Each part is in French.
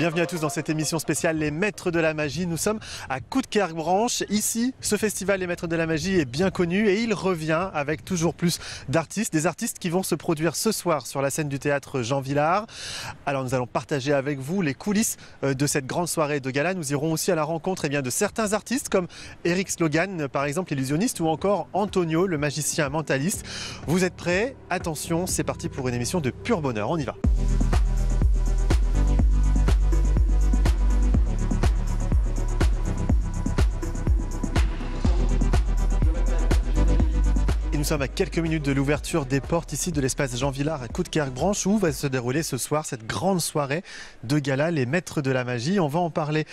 Bienvenue à tous dans cette émission spéciale Les Maîtres de la Magie. Nous sommes à Coudekerque-Branche. Ici, ce festival Les Maîtres de la Magie est bien connu et il revient avec toujours plus d'artistes. Des artistes qui vont se produire ce soir sur la scène du théâtre Jean Vilar. Alors nous allons partager avec vous les coulisses de cette grande soirée de gala. Nous irons aussi à la rencontre de certains artistes comme Eric Slogan, par exemple, illusionniste, ou encore Antonio, le magicien mentaliste. Vous êtes prêts? Attention, c'est parti pour une émission de pur bonheur. On y va. Nous sommes à quelques minutes de l'ouverture des portes ici de l'espace Jean Vilar à Coudekerque-Branche où va se dérouler ce soir cette grande soirée de gala, les Maîtres de la Magie. On va en parler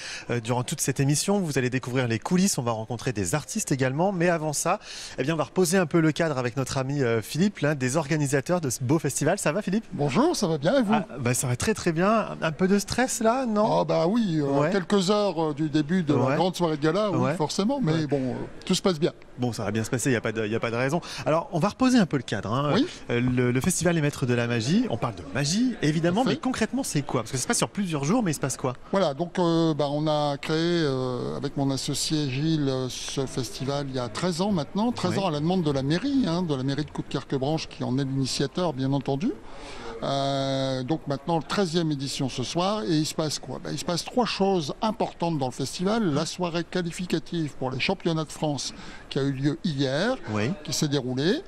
durant toute cette émission. Vous allez découvrir les coulisses, on va rencontrer des artistes également. Mais avant ça, on va reposer un peu le cadre avec notre ami Philippe, l'un des organisateurs de ce beau festival. Ça va, Philippe? Bonjour, ça va bien et vous? Ça va très très bien. Un peu de stress là, non? Oui, ouais. Quelques heures du début de la grande soirée de gala, oui, forcément, mais bon, tout se passe bien. Bon, ça va bien se passer, il n'y a pas de raison. Alors, on va reposer un peu le cadre. Oui. Le festival Les Maîtres de la Magie, on parle de magie, évidemment, mais concrètement, c'est quoi? Parce que ça se passe sur plusieurs jours, mais il se passe quoi? Voilà, donc on a créé, avec mon associé Gilles, ce festival il y a 13 ans maintenant, 13 ans à la demande de la mairie de Coudekerque-Branche, qui en est l'initiateur, bien entendu. Donc maintenant, 13e édition ce soir, et il se passe quoi? Il se passe 3 choses importantes dans le festival. La soirée qualificative pour les championnats de France qui a eu lieu hier, qui s'est déroulée.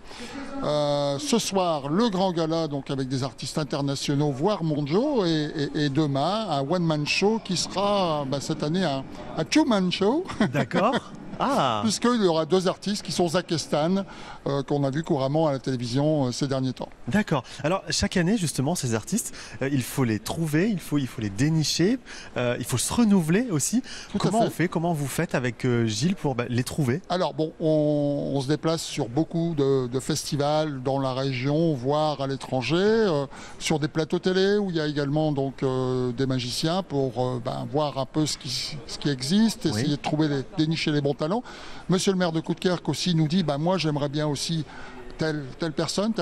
Ce soir, le grand gala, donc avec des artistes internationaux, voire mondiaux, et demain, un one-man show qui sera cette année un two-man show. D'accord. Puisqu'il y aura 2 artistes qui sont Zach et Stan, qu'on a vu couramment à la télévision ces derniers temps. D'accord. Alors chaque année justement ces artistes, il faut les trouver, il faut les dénicher, il faut se renouveler aussi. Comment on fait? Comment vous faites avec Gilles pour les trouver? Alors bon, on se déplace sur beaucoup de festivals dans la région, voire à l'étranger, sur des plateaux télé où il y a également donc des magiciens pour voir un peu ce qui existe, essayer de trouver, dénicher les bons talents. Monsieur le maire de Coudekerque aussi nous dit moi j'aimerais bien aussi telle personne.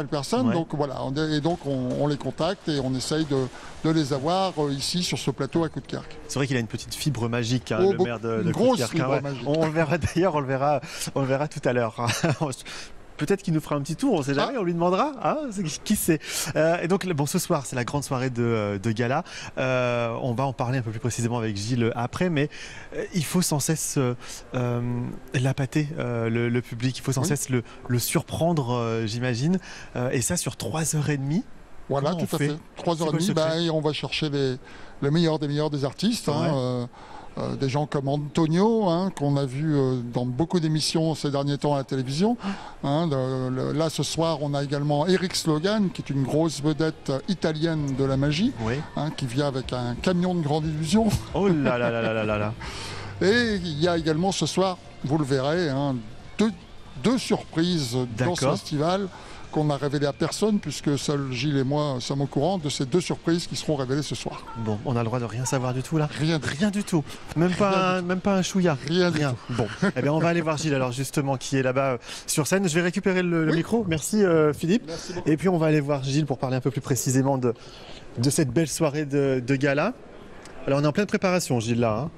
Donc voilà, on les contacte et on essaye de les avoir ici sur ce plateau à Coudekerque. C'est vrai qu'il a une petite fibre magique, le maire de Coudekerque. On le verra d'ailleurs, on le verra tout à l'heure. Peut-être qu'il nous fera un petit tour, on ne sait jamais, on lui demandera. Qui sait? Et donc, ce soir, c'est la grande soirée de gala. On va en parler un peu plus précisément avec Gilles après, mais il faut sans cesse l'appâter, le public. Il faut sans cesse le surprendre, j'imagine. Et ça sur 3h30. Voilà, tout à fait. 3h30, et on va chercher le meilleur des artistes. Des gens comme Antonio, qu'on a vu dans beaucoup d'émissions ces derniers temps à la télévision. Là, ce soir, on a également Eric Slogan, qui est une grosse vedette italienne de la magie, qui vient avec un camion de grande illusion. Oh là là là là là là. Et il y a également ce soir, vous le verrez, deux surprises dans ce festival qu'on n'a révélé à personne, puisque seul Gilles et moi sommes au courant de ces 2 surprises qui seront révélées ce soir. Bon, on a le droit de rien savoir du tout là? Rien du tout. Même pas un chouïa. Rien. Bon, on va aller voir Gilles alors justement qui est là-bas sur scène. Je vais récupérer le micro. Merci Philippe. Merci beaucoup. Et puis on va aller voir Gilles pour parler un peu plus précisément de cette belle soirée de gala. Alors on est en pleine préparation, Gilles là.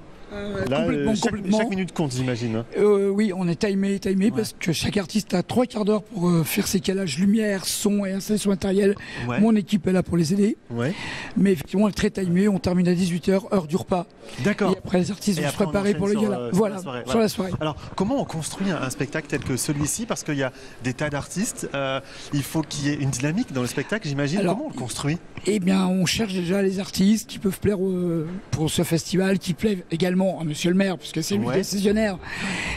Là, complètement. Chaque minute compte, j'imagine. Oui, on est timé parce que chaque artiste a 3 quarts d'heure pour faire ses calages lumière, son et installation matérielle. Mon équipe est là pour les aider. Mais effectivement, on est très timé. On termine à 18h, heure du repas. D'accord. Et après, les artistes vont se préparer pour le gala. Sur la soirée. Alors, comment on construit un spectacle tel que celui-ci? Parce qu'il y a des tas d'artistes. Il faut qu'il y ait une dynamique dans le spectacle, j'imagine. Comment on le construit? On cherche déjà les artistes qui peuvent plaire pour ce festival, qui plaisent également à Monsieur le maire, puisque c'est lui le décisionnaire.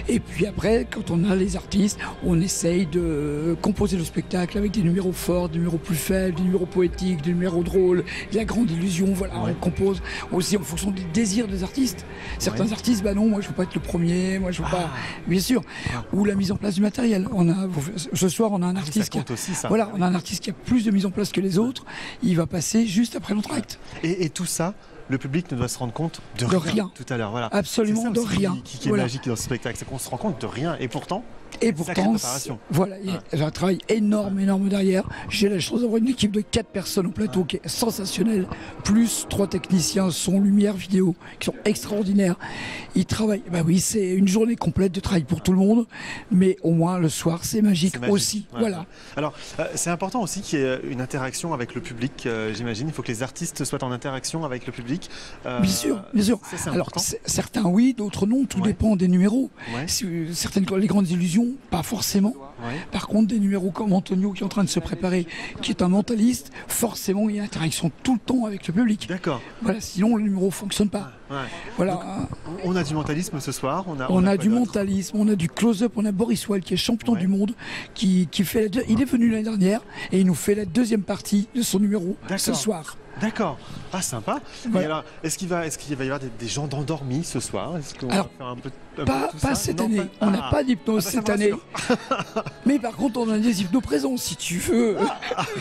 Et puis après, quand on a les artistes, on essaye de composer le spectacle avec des numéros forts, des numéros plus faibles, des numéros poétiques, des numéros drôles, de la grande illusion. Voilà, on compose aussi en fonction des désirs des artistes. Certains artistes, non, moi je veux pas être le premier, moi je veux pas, bien sûr. Ou la mise en place du matériel. Ce soir, on a un artiste on a un artiste qui a plus de mise en place que les autres. Il va passer juste après notre acte. Et tout ça, le public ne doit se rendre compte de rien tout à l'heure. Voilà. Absolument de rien. Qui est magique dans ce spectacle, c'est qu'on se rend compte de rien. Et pourtant, Et pourtant, voilà, il y a un travail énorme derrière. J'ai la chance d'avoir une équipe de 4 personnes au plateau qui est sensationnelle, plus 3 techniciens son, lumière, vidéo, qui sont extraordinaires. Ils travaillent, bah oui, c'est une journée complète de travail pour tout le monde, mais au moins le soir, c'est magique aussi. Ouais. Voilà. Alors, c'est important aussi qu'il y ait une interaction avec le public, j'imagine. Il faut que les artistes soient en interaction avec le public. Bien sûr, bien sûr. Alors, certains oui, d'autres non, tout dépend des numéros. Certaines, les grandes illusions, pas forcément. Par contre, des numéros comme Antonio qui est en train de se préparer, qui est un mentaliste, forcément il y a interaction tout le temps avec le public. D'accord. Voilà, sinon le numéro ne fonctionne pas. Voilà. Donc, on a du mentalisme ce soir. On a du mentalisme, on a du close-up, on a Boris Wall qui est champion du monde, qui fait il est venu l'année dernière et il nous fait la deuxième partie de son numéro ce soir. D'accord, ah sympa. Ouais. Et alors, est-ce qu'il va y avoir des gens d'endormis ce soir? Alors, pas cette année. On n'a pas d'hypnose cette année. Mais par contre, on a des hypnoprésents, si tu veux.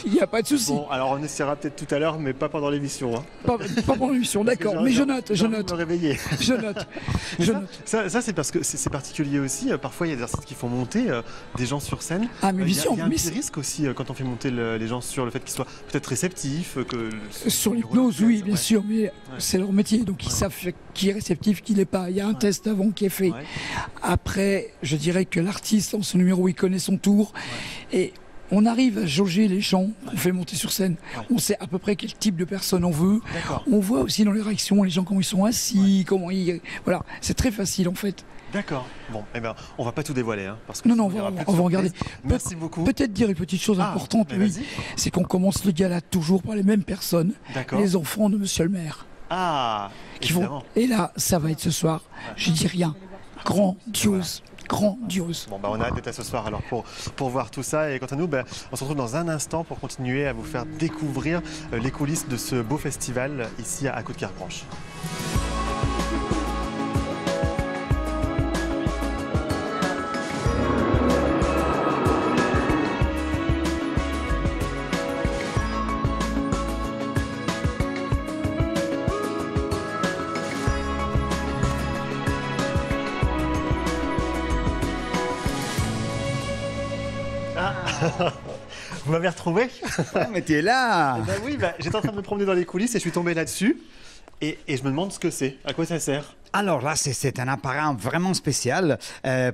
Il n'y a pas de souci. Bon, alors on essaiera peut-être tout à l'heure, mais pas pendant l'émission. Hein. Pas pendant l'émission, d'accord. Mais je note. Me réveiller. Je note. Ça, c'est parce que c'est particulier aussi. Parfois, il y a des artistes qui font monter des gens sur scène. Ah, mais bien sûr. Il y a un petit risque aussi quand on fait monter les gens sur le fait qu'ils soient peut-être réceptifs. Sur l'hypnose, oui, bien sûr, mais c'est leur métier, donc ils savent qui est réceptif, qui n'est pas. Il y a un test avant qui est fait. Après, je dirais que l'artiste, en ce numéro, il connaît son tour. Et on arrive à jauger les gens qu'on fait monter sur scène. On sait à peu près quel type de personne on veut. On voit aussi dans les réactions, les gens, comment ils sont assis, comment ils... Voilà, c'est très facile, en fait. D'accord. Bon, eh ben, on va pas tout dévoiler, hein, parce que non, on va regarder. Merci beaucoup. Peut-être dire une petite chose importante, oui, c'est qu'on commence le gala toujours par les mêmes personnes, les enfants de Monsieur le Maire. Ah, qui vont. Et là, ça va être ce soir. Je dis rien. Grandiose. Grandiose. Bon, on a hâte d'être ce soir alors pour voir tout ça. Et quant à nous, on se retrouve dans un instant pour continuer à vous faire découvrir les coulisses de ce beau festival ici à Coup de Cœur-Branche. Vous m'avez retrouvé? Mais tu es là. Oui, j'étais en train de me promener dans les coulisses et je suis tombé là-dessus. Et je me demande ce que c'est, à quoi ça sert. Alors là, c'est un appareil vraiment spécial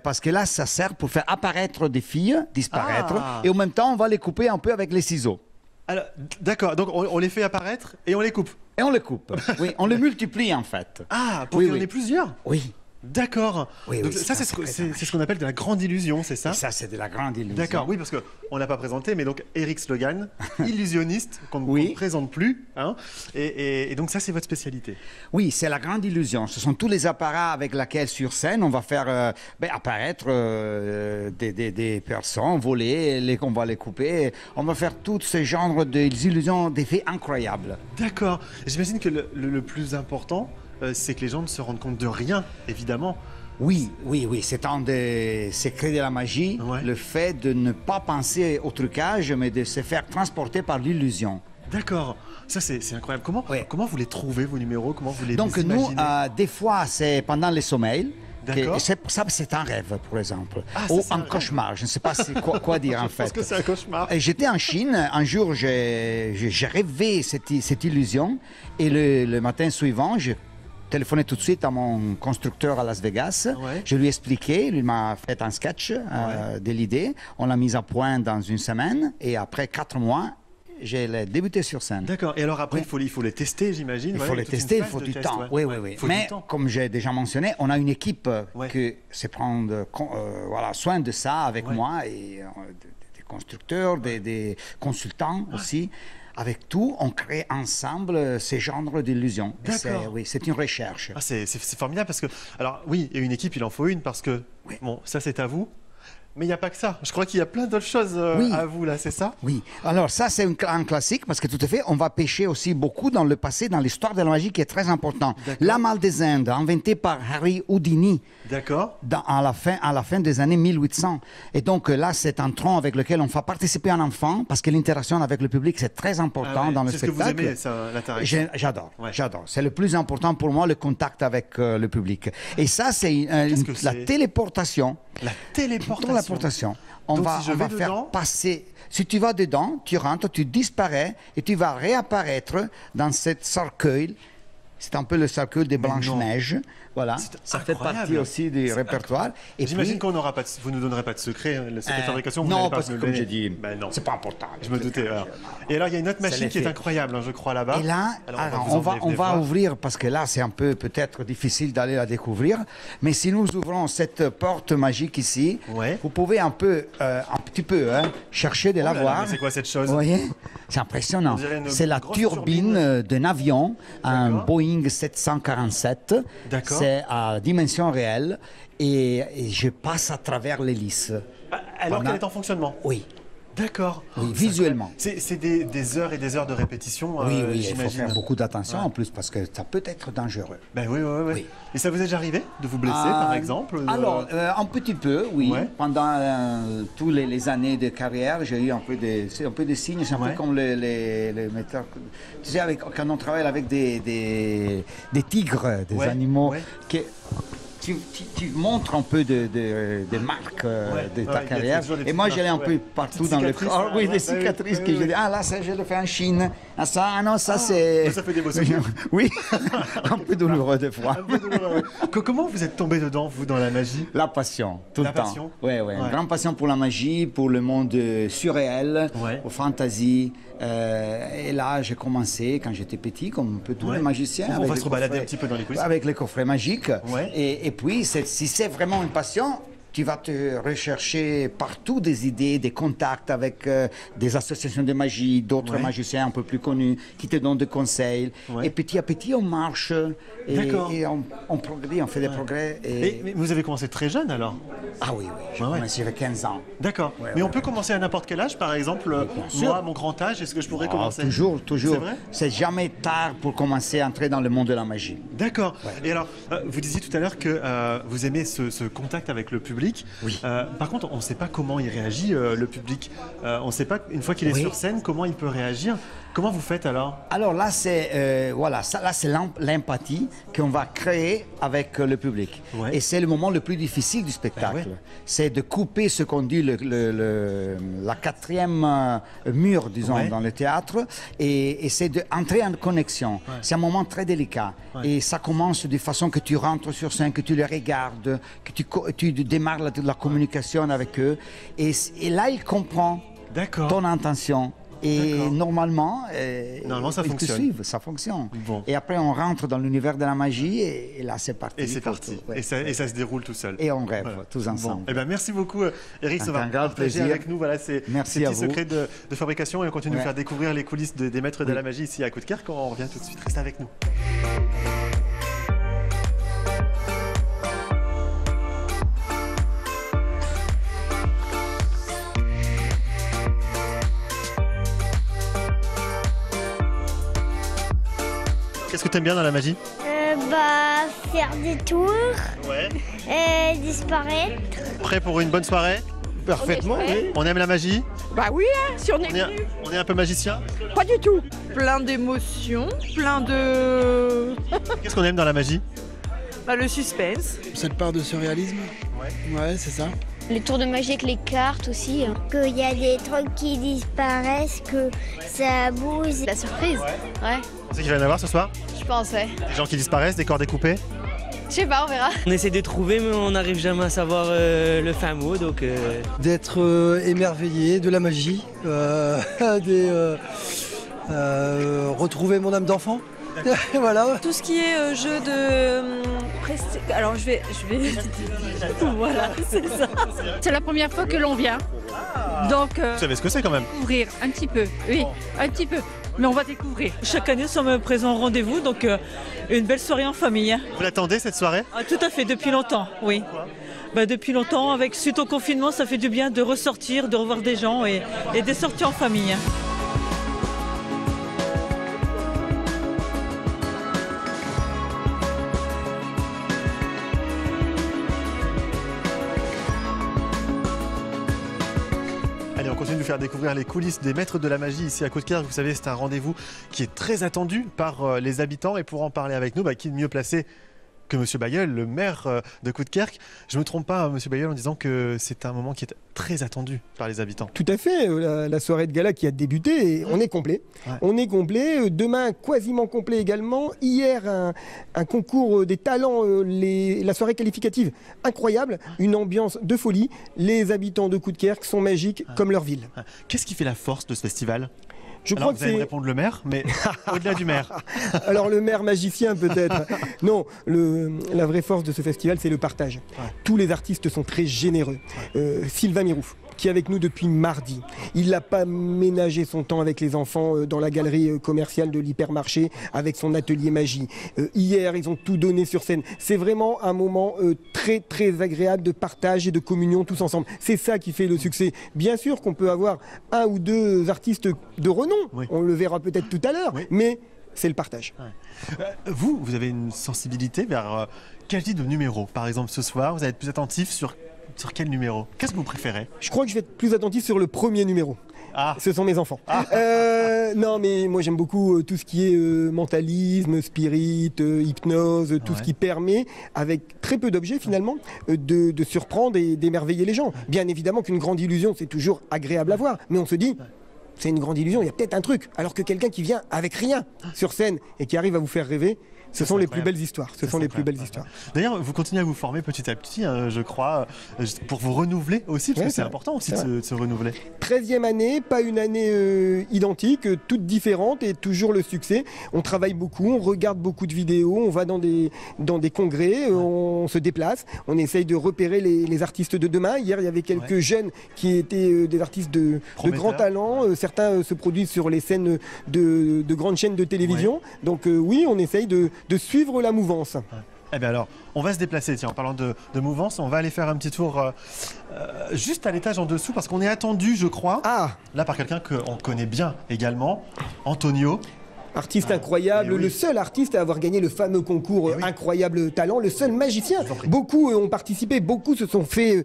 parce que là, ça sert pour faire apparaître des filles, disparaître, et en même temps, on va les couper un peu avec les ciseaux. Alors, d'accord, donc on les fait apparaître et on les coupe. Et on les coupe, oui, on les multiplie en fait. Ah, pour qu'il y en ait plusieurs? Oui. D'accord. Donc ça, c'est ce qu'on appelle de la grande illusion, c'est ça? Et ça, c'est de la grande illusion. D'accord, oui, parce qu'on ne l'a pas présenté, mais donc Eric Slogan, illusionniste, qu'on ne présente plus. Hein, et donc ça, c'est votre spécialité? Oui, c'est la grande illusion. Ce sont tous les appareils avec lesquels, sur scène, on va faire apparaître des personnes, voler, on va les couper. On va faire tous ces genres d'illusions, d'effets incroyables. D'accord. J'imagine que le plus important, c'est que les gens ne se rendent compte de rien, évidemment. Oui, c'est un des secrets de la magie, le fait de ne pas penser au trucage, mais de se faire transporter par l'illusion. D'accord, ça c'est incroyable. Comment vous les trouvez, vos numéros? Comment vous les imaginez? Donc nous, des fois, c'est pendant les sommeils. Ça, c'est un rêve, par exemple. Ou un cauchemar. Je ne sais pas quoi dire, en fait. Je pense que c'est un cauchemar. J'étais en Chine. Un jour, j'ai rêvé cette illusion. Et le matin suivant, je téléphonais tout de suite à mon constructeur à Las Vegas. Je lui ai expliqué. Il m'a fait un sketch de l'idée. On l'a mise à point dans une semaine. Et après 4 mois, j'ai débuté sur scène. D'accord. Et alors après, il faut les tester, j'imagine. Il faut les tester, il faut du temps. Oui. Mais comme j'ai déjà mentionné, on a une équipe qui sait prendre soin de ça avec moi, et des constructeurs, des consultants aussi. Avec tout, on crée ensemble ces genres d'illusions. C'est une recherche. Ah, c'est formidable parce que, alors oui, et une équipe, il en faut une parce que, bon, ça c'est à vous. Mais il n'y a pas que ça. Je crois qu'il y a plein d'autres choses à vous, là, c'est ça? Oui. Alors ça, c'est un classique parce que tout à fait, on va pêcher aussi beaucoup dans le passé, dans l'histoire de la magie qui est très important. La Malle des Indes, inventée par Harry Houdini. D'accord. À la fin des années 1800. Et donc là, c'est un tronc avec lequel on va participer un enfant parce que l'interaction avec le public, c'est très important dans le spectacle. C'est ce que vous aimez, ça, l'interaction? J'adore. C'est le plus important pour moi, le contact avec le public. Et ça, c'est la téléportation. La téléportation. téléportation. Donc, si je on va vais faire dedans... passer. Si tu vas dedans, tu rentres, tu disparais et tu vas réapparaître dans cette cercueil. C'est un peu le cercueil des Blanche-Neige. Voilà, ça fait partie aussi du répertoire. J'imagine qu'on n'aura pas, vous nous donnerez pas de secret, le secret de fabrication. Vous non, pas parce que comme j'ai dit, c'est pas important. Je me doutais. Et alors il y a une autre machine qui est incroyable, hein, je crois là-bas. Et là, on va ouvrir parce que là c'est un peu peut-être difficile d'aller la découvrir. Mais si nous ouvrons cette porte magique ici, vous pouvez un petit peu chercher de la voir. C'est quoi cette chose? Vous voyez, c'est impressionnant. C'est la turbine d'un avion, un Boeing 747. D'accord. C'est à dimension réelle et je passe à travers l'hélice. Alors qu'elle est en fonctionnement? Oui. D'accord. Oui, visuellement. C'est des heures et des heures de répétition. Oui, il faut faire beaucoup d'attention en plus parce que ça peut être dangereux. Ben oui. Et ça vous est déjà arrivé de vous blesser par exemple? Alors, un petit peu, oui. Pendant toutes les années de carrière, j'ai eu un peu de signes. C'est un peu comme les metteurs. Tu sais, quand on travaille avec des tigres, des animaux qui... Tu montres un peu de marques de ta carrière. Et moi, j'allais un peu partout dans le corps. Oui, des cicatrices que je dis, ah là, ça, je le fais en Chine. Ah ça, ah non, ça, c'est... Ça fait des beaux souvenirs. Oui, un peu douloureux des fois. Comment vous êtes tombé dedans, vous, dans la magie? La passion, tout le temps. La passion? Oui, une grande passion pour la magie, pour le monde surréel, pour fantasy. Et là, j'ai commencé quand j'étais petit, comme un peu tous les magiciens. On va se balader un petit peu dans les coulisses. Avec les coffrets magiques. Et puis, si c'est vraiment une passion, tu vas te rechercher partout des idées, des contacts avec des associations de magie, d'autres magiciens un peu plus connus qui te donnent des conseils. Et petit à petit, on marche et on progresse, on fait des progrès. Mais vous avez commencé très jeune alors? Ah oui, j'ai commencé avec 15 ans. D'accord. Mais on peut commencer à n'importe quel âge, par exemple, moi, à mon grand âge, est-ce que je pourrais commencer? Toujours. C'est vrai? C'est jamais tard pour commencer à entrer dans le monde de la magie. D'accord. Et alors, vous disiez tout à l'heure que vous aimez ce contact avec le public. Oui. Par contre, on ne sait pas comment il réagit, le public. On ne sait pas, une fois qu'il est sur scène, comment il peut réagir. Comment vous faites alors? Alors là, c'est l'empathie qu'on va créer avec le public. Et c'est le moment le plus difficile du spectacle. C'est de couper ce qu'on dit la quatrième mur, disons, dans le théâtre. Et c'est d'entrer en connexion. C'est un moment très délicat. Et ça commence de façon que tu rentres sur scène, que tu les regardes, que tu démarres la communication avec eux. Et là, il comprend ton intention. Et normalement, ça fonctionne. Ça fonctionne. Bon. Et après, on rentre dans l'univers de la magie et là, c'est parti. Et c'est parti. Et ça se déroule tout seul. Et on rêve tous ensemble. Bon. Merci beaucoup, Eric Sauvard. Partagez avec nous ces petits secrets de fabrication et on continue de faire découvrir les coulisses des maîtres de la magie ici à Coudekerque. On revient tout de suite. Restez avec nous. Qu'est-ce que tu aimes bien dans la magie? Faire des tours, disparaître. Prêt pour une bonne soirée? Parfaitement, oui. On aime la magie? Bah oui, si on est venu. On est un peu magicien? Pas du tout. Plein d'émotions, plein de... Qu'est-ce qu'on aime dans la magie? Le suspense. Cette part de surréalisme. Ouais, c'est ça. Les tours de magie avec les cartes aussi. Qu'il y a des trucs qui disparaissent, que ça bouge. La surprise, C'est qu'il va y en avoir ce soir? Je pense, Des gens qui disparaissent, des corps découpés? Je sais pas, on verra. On essaie de trouver, mais on n'arrive jamais à savoir le fin mot, donc... D'être émerveillé de la magie, retrouver mon âme d'enfant. Voilà. Tout ce qui est jeu de... Alors je vais... Voilà, c'est ça. C'est la première fois que l'on vient. Donc... Vous savez ce que c'est quand même? Découvrir un petit peu, oui, un petit peu. Mais on va découvrir. Chaque année, nous sommes présents au rendez-vous, donc une belle soirée en famille. Vous l'attendez cette soirée? Tout à fait, depuis longtemps, oui. Depuis longtemps, suite au confinement, ça fait du bien de ressortir, de revoir des gens et des sorties en famille. Allez, on continue de vous faire découvrir les coulisses des maîtres de la magie ici à Coudekerque. Vous savez, c'est un rendez-vous qui est très attendu par les habitants. Et pour en parler avec nous, qui est mieux placé que M. Bailleul, le maire de Coudekerque. Je ne me trompe pas, M. Bailleul, en disant que c'est un moment qui est très attendu par les habitants. Tout à fait, la soirée de gala qui a débuté, on est complet. Ouais. On est complet, demain quasiment complet également. Hier, un concours des talents, la soirée qualificative incroyable, une ambiance de folie. Les habitants de Coudekerque sont magiques comme leur ville. Qu'est-ce qui fait la force de ce festival ? Je crois que vous allez me répondre le maire, mais au-delà du maire. Alors le maire magicien peut-être. Non, la vraie force de ce festival, c'est le partage. Ouais. Tous les artistes sont très généreux. Sylvain Mirouf, qui est avec nous depuis mardi. Il n'a pas ménagé son temps avec les enfants dans la galerie commerciale de l'hypermarché avec son atelier magie. Hier, ils ont tout donné sur scène. C'est vraiment un moment très très agréable de partage et de communion tous ensemble. C'est ça qui fait le succès. Bien sûr qu'on peut avoir un ou deux artistes de renom, oui. On le verra peut-être tout à l'heure, oui. Mais c'est le partage. Ouais. Vous avez une sensibilité vers quel type de numéro? Par exemple, ce soir, vous allez être plus attentif sur quel numéro? Qu'est-ce que vous préférez? Je crois que je vais être plus attentif sur le premier numéro. Ah. Ce sont mes enfants. Ah. Non, mais moi j'aime beaucoup tout ce qui est mentalisme, spirit, hypnose, tout ce qui permet, avec très peu d'objets finalement, de surprendre et d'émerveiller les gens. Bien évidemment qu'une grande illusion, c'est toujours agréable à voir, mais on se dit, c'est une grande illusion, il y a peut-être un truc. Alors que quelqu'un qui vient avec rien sur scène et qui arrive à vous faire rêver, ce sont les plus belles histoires. Ce sont les plus belles histoires. D'ailleurs, vous continuez à vous former petit à petit, je crois, pour vous renouveler aussi, parce que c'est important aussi de se renouveler. 13e année, pas une année identique, toute différente et toujours le succès. On travaille beaucoup, on regarde beaucoup de vidéos, on va dans des congrès, on se déplace, on essaye de repérer les artistes de demain. Hier, il y avait quelques jeunes qui étaient des artistes de grand talent. Certains se produisent sur les scènes de grandes chaînes de télévision. Donc oui, on essaye de suivre la mouvance. Eh bien alors, on va se déplacer, tiens, en parlant de mouvance, on va aller faire un petit tour juste à l'étage en dessous, parce qu'on est attendu, je crois, là par quelqu'un qu'on connaît bien également, Antonio. Artiste incroyable, le seul artiste à avoir gagné le fameux concours Incroyable Talent, le seul magicien. Beaucoup ont participé, beaucoup se sont fait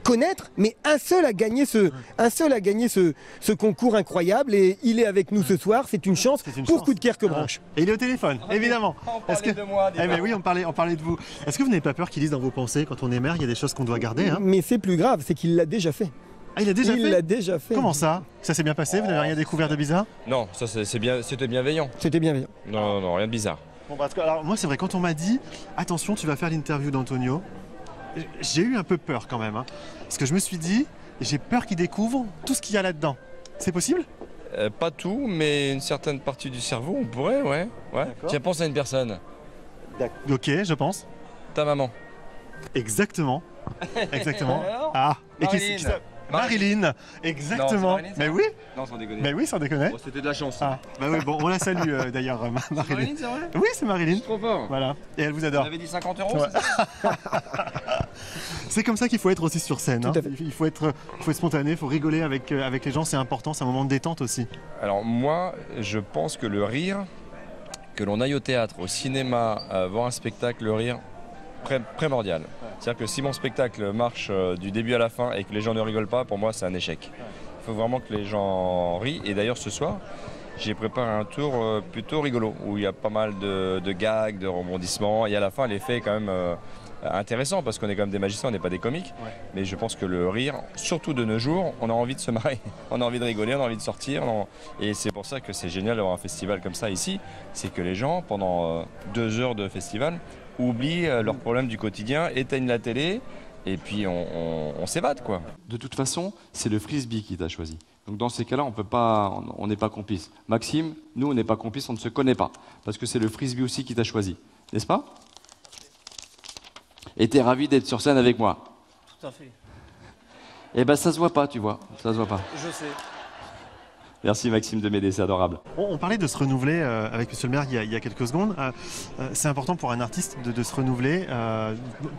connaître, mais un seul a gagné ce concours incroyable et il est avec nous ce soir. C'est une chance pour Coudekerque Branche. Et il est au téléphone, évidemment. On parlait de moi. Oui, on parlait de vous. Est-ce que vous n'avez pas peur qu'il dise dans vos pensées, quand on est maire, il y a des choses qu'on doit garder, hein? Mais c'est plus grave, c'est qu'il l'a déjà fait. Ah, il l'a déjà fait. Comment ça? Ça s'est bien passé? Vous n'avez rien découvert de bizarre? Non, ça c'était bienveillant. C'était bienveillant. Non, rien de bizarre. Bon, parce que, alors, moi, c'est vrai, quand on m'a dit attention, tu vas faire l'interview d'Antonio, j'ai eu un peu peur quand même. Hein, parce que je me suis dit, j'ai peur qu'il découvre tout ce qu'il y a là-dedans. C'est possible? Pas tout, mais une certaine partie du cerveau, on pourrait, ouais. Tiens, pense à une personne. Ok, je pense. Ta maman. Exactement. Exactement. Et qui Marilyn, exactement. Non, mais oui. Non, sans déconner. Mais oui, sans déconner. Bon, c'était de la chance. Bah oui, bon, on la salue d'ailleurs, Marilyn. Marilyn, c'est vrai? Oui, c'est Marilyn. Trop fort. Voilà. Et elle vous adore. Vous avez dit 50 €, c'est ça? C'est comme ça qu'il faut être aussi sur scène. Hein. Il faut être spontané, il faut rigoler avec les gens, c'est important, c'est un moment de détente aussi. Alors moi, je pense que le rire, que l'on aille au théâtre, au cinéma, voir un spectacle, le rire, primordial. C'est-à-dire que si mon spectacle marche du début à la fin et que les gens ne rigolent pas, pour moi c'est un échec. Il faut vraiment que les gens rient. Et d'ailleurs ce soir, j'ai préparé un tour plutôt rigolo, où il y a pas mal de gags, de rebondissements, et à la fin l'effet est quand même intéressant, parce qu'on est quand même des magiciens, on n'est pas des comiques. Mais je pense que le rire, surtout de nos jours, on a envie de se marrer, on a envie de rigoler, on a envie de sortir. Et c'est pour ça que c'est génial d'avoir un festival comme ça ici, c'est que les gens, pendant 2 heures de festival, oublient leurs problèmes du quotidien, éteignent la télé et puis on s'évade, quoi. De toute façon, c'est le frisbee qui t'a choisi. Donc dans ces cas-là, on n'est pas complice. Maxime, nous on n'est pas complice, on ne se connaît pas. Parce que c'est le frisbee aussi qui t'a choisi. N'est-ce pas? Et t'es ravi d'être sur scène avec moi? Tout à fait. Eh ben ça se voit pas, tu vois. Ça se voit pas. Je sais. Merci Maxime de m'aider, c'est adorable. On parlait de se renouveler avec Monsieur le maire il y a quelques secondes. C'est important pour un artiste de se renouveler,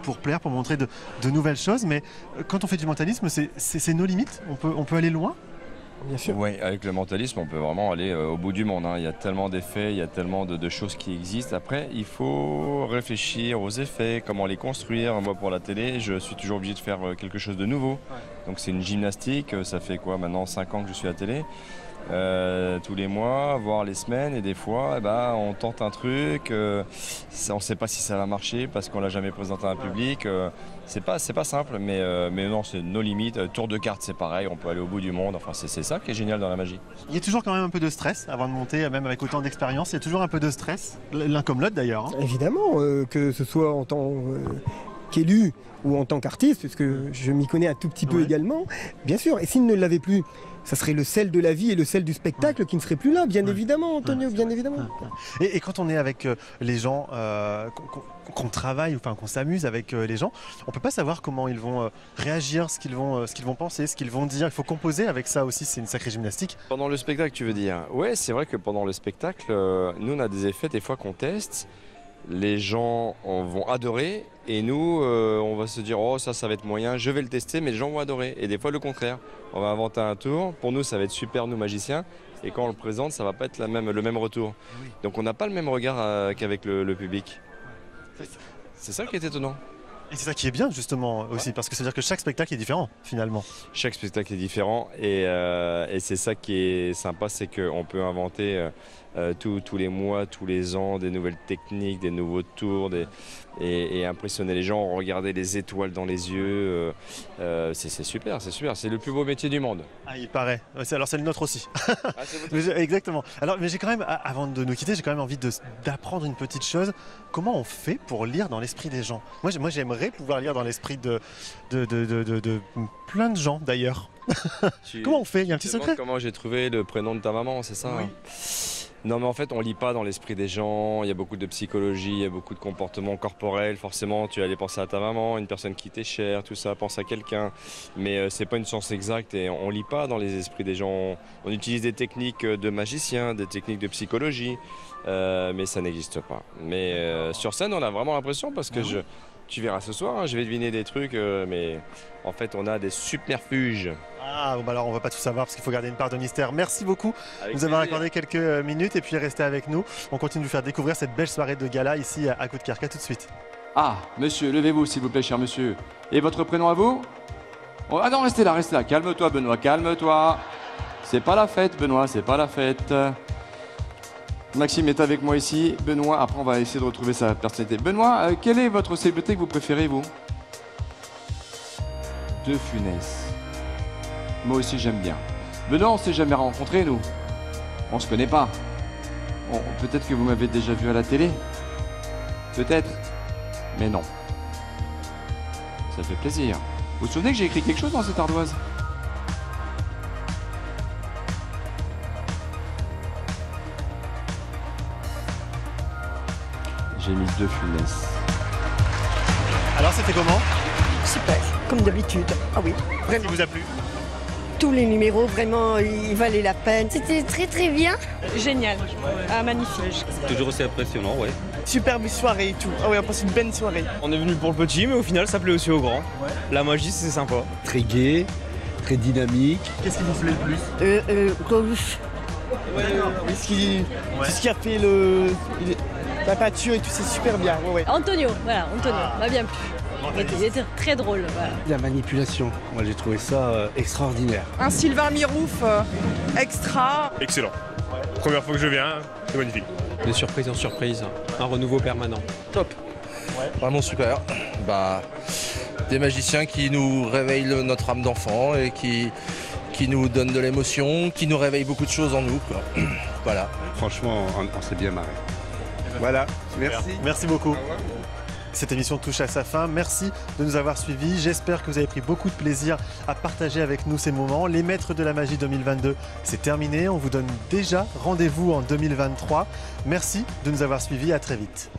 pour plaire, pour montrer de nouvelles choses. Mais quand on fait du mentalisme, c'est nos limites. On peut aller loin. Bien sûr. Oui, avec le mentalisme, on peut vraiment aller au bout du monde. Hein. Il y a tellement d'effets, il y a tellement de choses qui existent. Après, il faut réfléchir aux effets, comment les construire. Moi, pour la télé, je suis toujours obligé de faire quelque chose de nouveau. Donc c'est une gymnastique. Ça fait quoi maintenant 5 ans que je suis à la télé. tous les mois, voire les semaines, et des fois eh ben, on tente un truc, on ne sait pas si ça va marcher parce qu'on l'a jamais présenté à un public. C'est pas simple, mais non, c'est nos limites. Tour de cartes, c'est pareil, on peut aller au bout du monde. Enfin, c'est ça qui est génial dans la magie. Il y a toujours quand même un peu de stress avant de monter, même avec autant d'expérience. Il y a toujours un peu de stress, l'un comme l'autre d'ailleurs. Hein. Évidemment, que ce soit en tant qu'élu ou en tant qu'artiste, puisque je m'y connais un tout petit peu également, bien sûr. Et s'il ne l'avait plus, ça serait le sel de la vie et le sel du spectacle qui ne serait plus là, bien évidemment, Antonio, bien évidemment. Et quand on est avec les gens, qu'on travaille, enfin qu'on s'amuse avec les gens, on ne peut pas savoir comment ils vont réagir, ce qu'ils vont penser, ce qu'ils vont dire. Il faut composer avec ça aussi, c'est une sacrée gymnastique. Pendant le spectacle, tu veux dire? Ouais, c'est vrai que pendant le spectacle, nous on a des effets des fois qu'on teste. Les gens vont adorer et nous on va se dire oh ça va être moyen, je vais le tester mais les gens vont adorer, et des fois le contraire, on va inventer un tour, pour nous ça va être super nous magiciens, et quand on le présente ça va pas être le même retour. Oui. Donc on n'a pas le même regard qu'avec le public. C'est ça qui est étonnant. Et c'est ça qui est bien justement aussi, parce que ça veut dire que chaque spectacle est différent finalement. Chaque spectacle est différent et c'est ça qui est sympa, c'est qu'on peut inventer tous les mois, tous les ans, des nouvelles techniques, des nouveaux tours et impressionner les gens, regarder les étoiles dans les yeux. C'est super, c'est le plus beau métier du monde. Ah, il paraît. Alors c'est le nôtre aussi. Ah, exactement. Alors, mais j'ai quand même, avant de nous quitter, j'ai quand même envie d'apprendre une petite chose. Comment on fait pour lire dans l'esprit des gens? Moi j'aimerais pouvoir lire dans l'esprit de plein de gens d'ailleurs. Comment on fait? Il y a un petit secret? Comment j'ai trouvé le prénom de ta maman, c'est ça? Oui. Non mais en fait on lit pas dans l'esprit des gens, il y a beaucoup de psychologie, il y a beaucoup de comportements corporels, forcément tu allais penser à ta maman, une personne qui t'est chère, tout ça, pense à quelqu'un, mais c'est pas une science exacte et on lit pas dans les esprits des gens, on utilise des techniques de magiciens, des techniques de psychologie, mais ça n'existe pas. Mais sur scène on a vraiment l'impression parce que tu verras ce soir, hein, je vais deviner des trucs, mais en fait on a des subterfuges. Ah, bon, bah alors on va pas tout savoir parce qu'il faut garder une part de mystère. Merci beaucoup de nous avoir accordé quelques minutes et puis restez avec nous. On continue de vous faire découvrir cette belle soirée de gala ici à Coudekerque. À tout de suite. Ah, monsieur, levez-vous s'il vous plaît, cher monsieur. Et votre prénom à vous? Oh, ah non, restez là. Calme-toi, Benoît, calme-toi. C'est pas la fête, Benoît, c'est pas la fête. Maxime est avec moi ici. Benoît, après on va essayer de retrouver sa personnalité. Benoît, quelle est votre célébrité que vous préférez, vous? De Funès. Moi aussi j'aime bien. Benoît, on s'est jamais rencontrés, nous. On se connaît pas. Peut-être que vous m'avez déjà vu à la télé. Peut-être. Mais non. Ça fait plaisir. Vous vous souvenez que j'ai écrit quelque chose dans cette ardoise? J'ai mis De Funès. Alors c'était comment? Super, comme d'habitude. Ah oui, vraiment. Ça vous a plu? Tous les numéros, vraiment, ils valaient la peine. C'était très très bien. Génial, magnifique. Toujours aussi impressionnant, ouais. Superbe soirée et tout. Ah oui, on passe une belle soirée. On est venu pour le petit, mais au final, ça plaît aussi aux grands. Ouais. La magie, c'est sympa. Très gai, très dynamique. Qu'est-ce qui vous plaît le plus? Tout ce qui a fait la peinture et tout, c'est super bien. Ouais. Antonio m'a bien plu. Il était très drôle. Voilà. La manipulation, moi j'ai trouvé ça extraordinaire. Un Sylvain Mirouf extra. Excellent. Première fois que je viens, c'est magnifique. De surprise en surprise, un renouveau permanent. Top. Ouais. Vraiment super. Des magiciens qui nous réveillent notre âme d'enfant et qui nous donnent de l'émotion, qui nous réveillent beaucoup de choses en nous, quoi. Voilà. Franchement, on s'est bien marré. Voilà, merci. Merci beaucoup. Cette émission touche à sa fin. Merci de nous avoir suivis. J'espère que vous avez pris beaucoup de plaisir à partager avec nous ces moments. Les Maîtres de la Magie 2022, c'est terminé. On vous donne déjà rendez-vous en 2023. Merci de nous avoir suivis. À très vite.